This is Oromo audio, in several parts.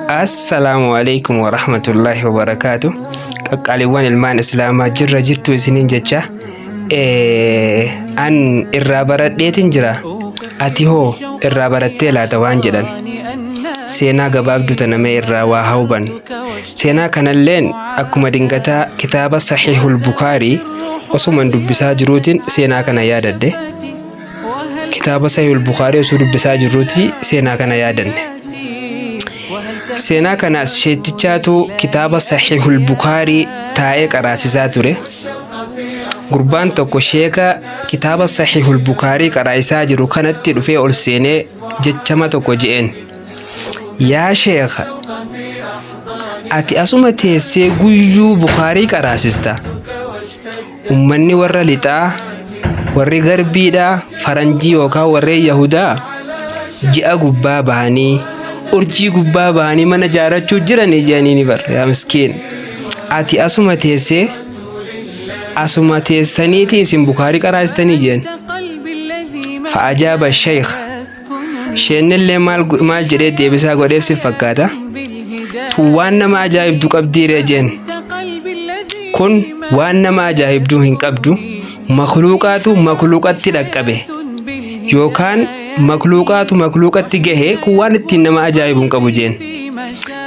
Assalamualaikum warahmatullahi wabarakatuh. Qaqqaaliiwwan ilmaan islaamaa jirtu isiniin jecha an irraa baradheetin jira. Ati hoo irraa barattee laata waan jedhan seenaa gabaabduu tana mee irraa waa hawban. Seenaa kanalleen akkuma dingataa kitaaba Sahihul Bukaarii osuman dubbisaa jiruutiin seenaa kana yaadadde. Kitaaba Sahihul Bukaarii osoo dubbisaa jiruutii seenaa kana yaadanne. Seenaa kanas sheetichaatu kitaaba Sahihul Bukaarii taa'ee qaraasisaa ture. Gurbaan tokko sheeka kitaaba Sahihul Bukaarii qaraa'isaa jiru kanatti dhufee ol seenee jechama tokko je'een. Yaa sheekha, ati asuma teessee guyyuu Bukaarii qaraasista. Ummanni warra lixaa, warri garbiidhaa, faranjii yookaan warreen Yahudaa ji'a gubbaa bahanii urjii gubbaa bahanii mana jaarachuu jiran jedhanii bar yaa miskiin. Ati asuma teessaniiti isin Bukaarii qaraastanii jeen. Fa'ajaaba sheekh. Sheennillee maal jedhee deebisaa godheef si fakkaata? Waan nama ajaa'ibdu qabdiire jeen. Kun waan nama ajaa'ibduu hin qabdu. Makluuqaatu makluuqatti dhaqqabe yookaan makluuqaatu makluuqatti gahe kun waan ittiin nama ajaa'ibu hin qabu jeen.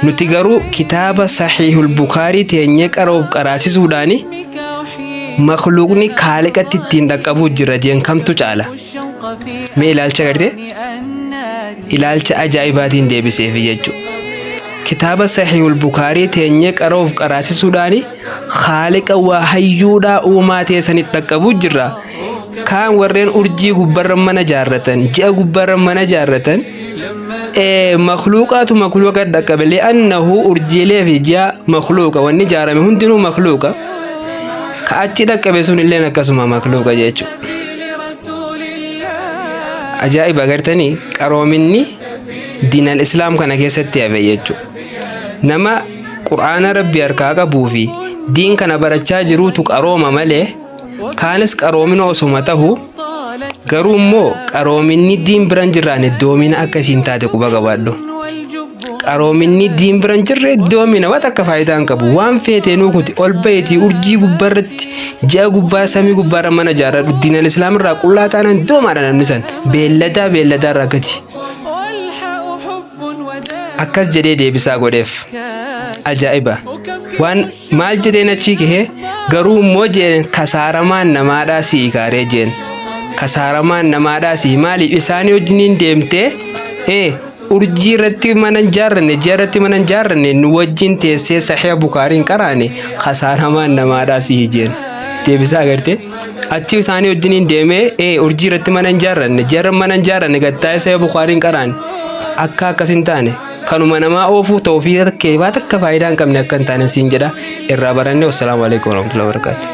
Nuti garuu kitaaba Sahihul Bukaarii teenyee qaroof qaraasisuudhaani makluuqni kaaliqatti ittiin dhaqqabuu jira jeen kamtu caala? Mee ilaalcha garte? Ilaalcha ajaa'ibaatiin deebiseef jechuudha. Kitaaba Sahihul Bukaarii teenyee qaroof qaraasisuudhaani kaaliqa waa hayyuudhaa uumaa teessanitti dhaqqabuu jira. Kaan warreen urjii gubbarra mana jaarratan, ji'a gubbarra mana jaarratan makluuqaatu makluuqa dhaqqabe li'annahu urjiilee fi ji'a makluuqa wanni jaarame hundinuu makluuqa. Ka achi dhaqqabe sun illeen akkasuma makluuqa jechuudha. Ajaa'iba agartanii qaroominni diinal islaam kana keessatti hafe jechuudha. Nama qur'aana rabbi harkaa qabuu fi diin kana barachaa jiruutu qarooma malee kaanis qaroomina osuma tahu garuu immoo qaroominni diin biran jirraan iddoomina akkasiin taate quba qabaadhu. Qaroominni diin biran jirre iddoomina wat akka faayidaa hin qabu. Waan feeteenuu kuti ol baheetii urjii gubbarratti ji'a gubbaa samii gubbaarra mana jaarradhu diinal islaam irraa qullaa taanaan iddoomaadha namni san beelladaa irraa gati. Akkas jedhee deebisaa godheef. Ajaa'iba. Waan maal jedheen achii kahee garuu immoo jeen kasaaramaan namaadhaa si ikaaree jeen. Kasaaramaan namaadhaa si maaliif isaanii wajjiniin deemtee urjii irratti mana jaarranne ji'a irratti mana jaarranne nu wajjin teessee Sahih Bukaariin qaraane kasaaramaan namaadhaa si jeen. Deebisaa agartee achi isaanii wajjiniin deemee urjii irratti mana jaarranne ji'a irratti mana jaarranne gattaa'ee Sahih Bukaariin qaraane akka akkasin taane. Kanuma namaa oofuu ta'uu fi akka faayidaa hin qabne akka hin taane siin jedha irraa baranne. Wassalaamu alaikum warahmatullahi wabarakatuh.